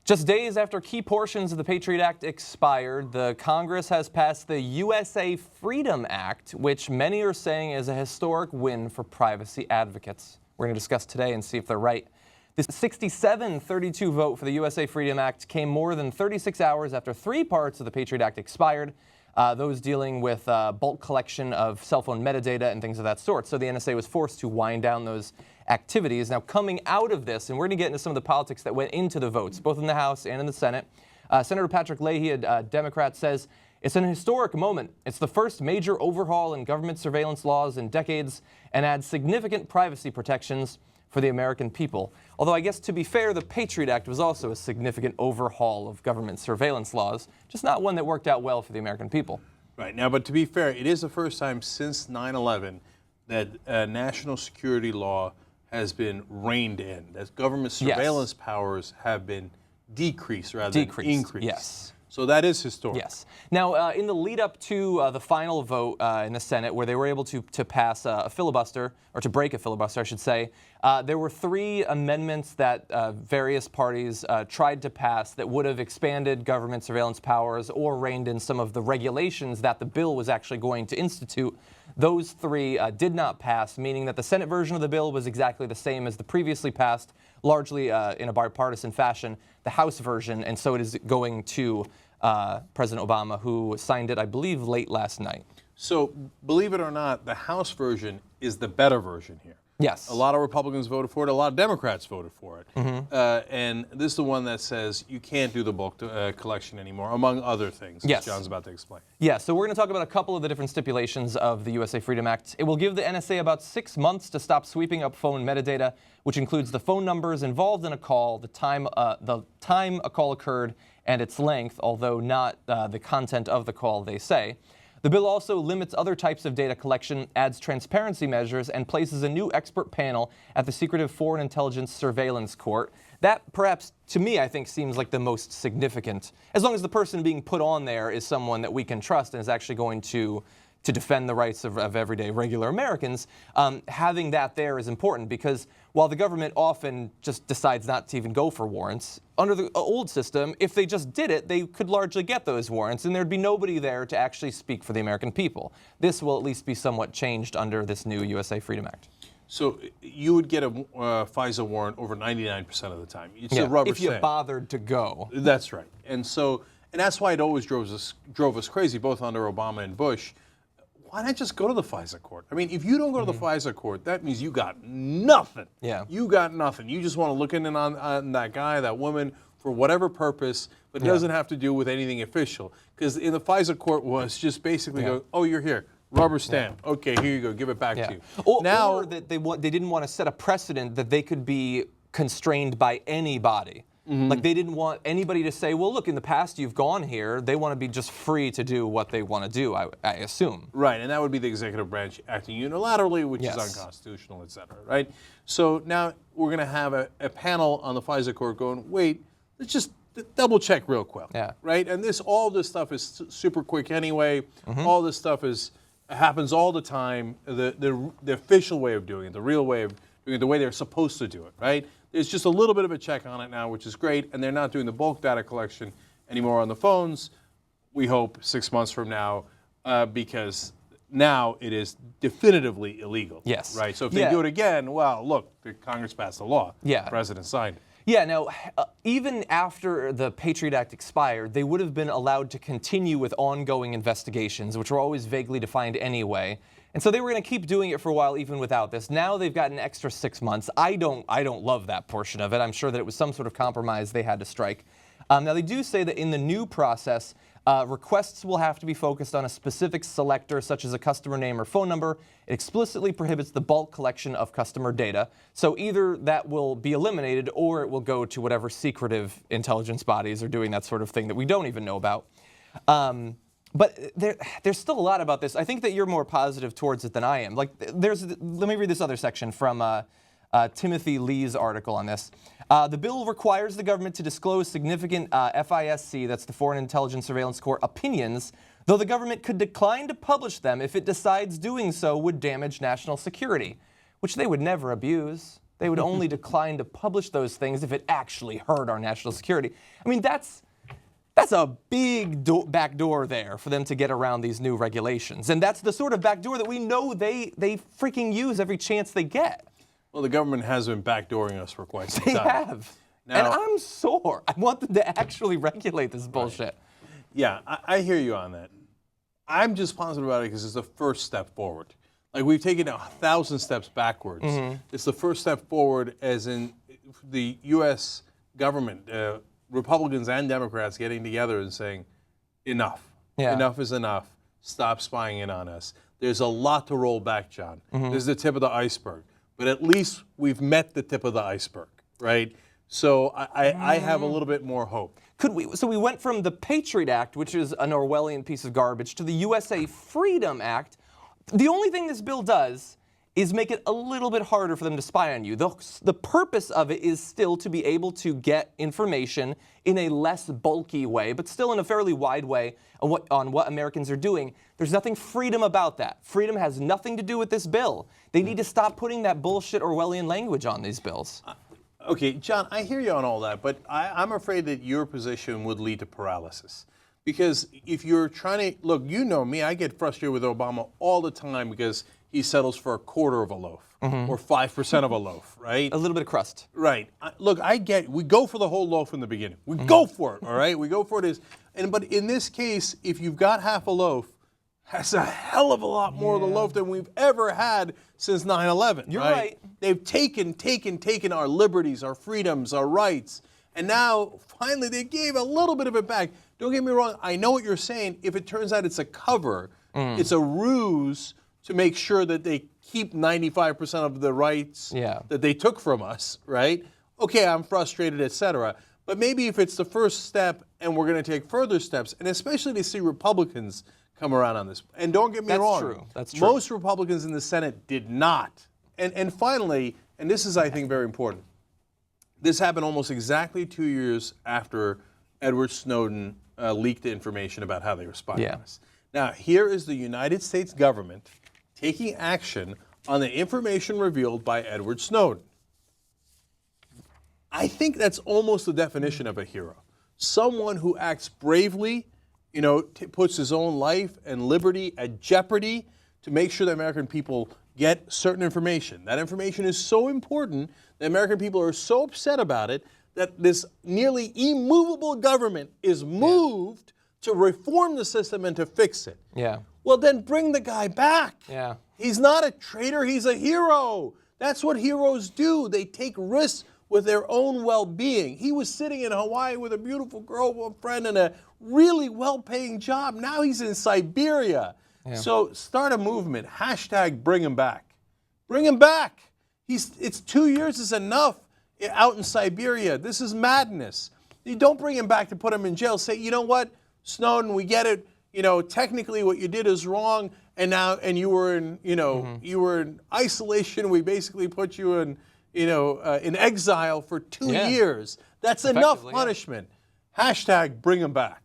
Just days after key portions of the Patriot Act expired, the Congress has passed the USA Freedom Act, which many are saying is a historic win for privacy advocates. We're going to discuss today and see if they're right. This 67-32 vote for the USA Freedom Act came more than 36 hours after three parts of the Patriot Act expired, those dealing with bulk collection of cell phone metadata and things of that sort. So the NSA was forced to wind down those activities. Now, coming out of this, and we're going to get into some of the politics that went into the votes, both in the House and in the Senate, Senator Patrick Leahy, a Democrat, says it's an historic moment. It's the first major overhaul in government surveillance laws in decades and adds significant privacy protections for the American people. Although I guess, to be fair, the Patriot Act was also a significant overhaul of government surveillance laws, just not one that worked out well for the American people. Right. Now, but to be fair, it is the first time since 9/11 that national security law has been reined in, that government surveillance powers have been decreased rather than increased. Yes. So that is historic. Yes. Now, in the lead up to the final vote in the Senate, where they were able to pass a filibuster, or to break a filibuster, I should say, there were three amendments that various parties tried to pass that would have expanded government surveillance powers or reined in some of the regulations that the bill was actually going to institute. Those three did not pass, meaning that the Senate version of the bill was exactly the same as the previously passed, largely in a bipartisan fashion, the House version, and so it is going to President Obama, who signed it, I believe, late last night. So, believe it or not, the House version is the better version here. Yes. A lot of Republicans voted for it. A lot of Democrats voted for it. Mm-hmm. And this is the one that says you can't do the bulk collection anymore, among other things, yes, as John's about to explain. Yeah, so we're going to talk about a couple of the different stipulations of the USA Freedom Act. It will give the NSA about 6 months to stop sweeping up phone metadata, which includes the phone numbers involved in a call, the time a call occurred, and its length, although not the content of the call, they say. The bill also limits other types of data collection, adds transparency measures, and places a new expert panel at the secretive Foreign Intelligence Surveillance Court. That, perhaps, to me, I think seems like the most significant, as long as the person being put on there is someone that we can trust and is actually going to defend the rights of everyday, regular Americans. Having that there is important because while the government often just decides not to even go for warrants, under the old system, if they just did it, they could largely get those warrants, and there'd be nobody there to actually speak for the American people. This will at least be somewhat changed under this new USA Freedom Act. So you would get a FISA warrant over 99% of the time. It's a rubber if you stamp. bothered to go. That's right. And that's why it always drove us crazy, both under Obama and Bush. Why not just go to the FISA court? I mean, if you don't go to the FISA court, that means you got nothing. Yeah. You got nothing. You just want to look in on that guy, that woman, for whatever purpose, but it doesn't have to do with anything official. Because in the FISA court was just basically go, oh, you're here. Rubber stamp. Okay, here you go. Give it back to you. Or that they didn't want to set a precedent that they could be constrained by anybody. Like they didn't want anybody to say, well, look, in the past you've gone here. They want to be just free to do what they want to do, I assume. Right, and that would be the executive branch acting unilaterally, which is unconstitutional, et cetera, right? So now we're going to have a panel on the FISA court going, wait, let's just double check real quick, right? And all this stuff is super quick anyway. All this stuff happens all the time. The official way of doing it, the real way of doing it, the way they're supposed to do it, right? There's just a little bit of a check on it now, which is great, and they're not doing the bulk data collection anymore on the phones, we hope 6 months from now, because now it is definitively illegal. Yes. Right? So if they do it again, well, look, the Congress passed the law. Yeah. The president signed it. Yeah, now, even after the Patriot Act expired, they would have been allowed to continue with ongoing investigations, which were always vaguely defined anyway. And so they were going to keep doing it for a while, even without this. Now they've got an extra 6 months. I don't love that portion of it. I'm sure that it was some sort of compromise they had to strike. Now they do say that in the new process, requests will have to be focused on a specific selector, such as a customer name or phone number. It explicitly prohibits the bulk collection of customer data. So either that will be eliminated, or it will go to whatever secretive intelligence bodies are doing that sort of thing that we don't even know about. But there's still a lot about this. I think that you're more positive towards it than I am. Like, let me read this other section from Timothy Lee's article on this. The bill requires the government to disclose significant FISC, that's the Foreign Intelligence Surveillance Court, opinions, though the government could decline to publish them if it decides doing so would damage national security, which they would never abuse. They would only decline to publish those things if it actually hurt our national security. I mean, that's a big back door there for them to get around these new regulations. And that's the sort of back door that we know they freaking use every chance they get. Well, the government has been backdooring us for quite some They time. have. Now, and I'm sore. I want them to actually regulate this bullshit. Right. Yeah, I hear you on that. I'm just positive about it because it's the first step forward. Like, we've taken 1,000 steps backwards. It's the first step forward, as in the U.S. government, Republicans and Democrats getting together and saying, enough. Yeah. Enough is enough. Stop spying in on us. There's a lot to roll back, John. There's the tip of the iceberg. But at least we've met the tip of the iceberg, right? So I have a little bit more hope. So we went from the Patriot Act, which is an Orwellian piece of garbage, to the USA Freedom Act. The only thing this bill does is make it a little bit harder for them to spy on you. The purpose of it is still to be able to get information in a less bulky way, but still in a fairly wide way on what Americans are doing. There's nothing freedom about that. Freedom has nothing to do with this bill. They need to stop putting that bullshit Orwellian language on these bills. Okay, John, I hear you on all that, but I'm afraid that your position would lead to paralysis. Because if you're trying to, look, you know me, I get frustrated with Obama all the time because he settles for a quarter of a loaf or 5% of a loaf, right? A little bit of crust. Right. Look, we go for the whole loaf in the beginning. We go for it, all right? We go for it. But in this case, if you've got half a loaf, that's a hell of a lot more of the loaf than we've ever had since 9/11. You're right. They've taken our liberties, our freedoms, our rights, and now finally they gave a little bit of it back. Don't get me wrong, I know what you're saying. If it turns out it's a cover, it's a ruse to make sure that they keep 95% of the rights that they took from us, right? Okay, I'm frustrated, etc. But maybe if it's the first step and we're going to take further steps, and especially to see Republicans come around on this. And don't get me wrong. That's true. Most Republicans in the Senate did not. And finally, and this is, I think, very important, this happened almost exactly 2 years after Edward Snowden leaked the information about how they were spying on us. Now, here is the United States government taking action on the information revealed by Edward Snowden. I think that's almost the definition of a hero. Someone who acts bravely, puts his own life and liberty at jeopardy to make sure the American people get certain information. That information is so important, the American people are so upset about it, that this nearly immovable government is moved to reform the system and to fix it. Yeah. Well, then bring the guy back. Yeah. He's not a traitor, he's a hero. That's what heroes do. They take risks with their own well-being. He was sitting in Hawaii with a beautiful girl friend and a really well-paying job. Now he's in Siberia. Yeah. So start a movement. # bring him back. Bring him back. It's 2 years is enough out in Siberia. This is madness. You don't bring him back to put him in jail. Say, you know what, Snowden, we get it. Technically what you did is wrong, and you were in, you were in isolation. We basically put you in, in exile for 2 years. That's enough punishment. # bring him back.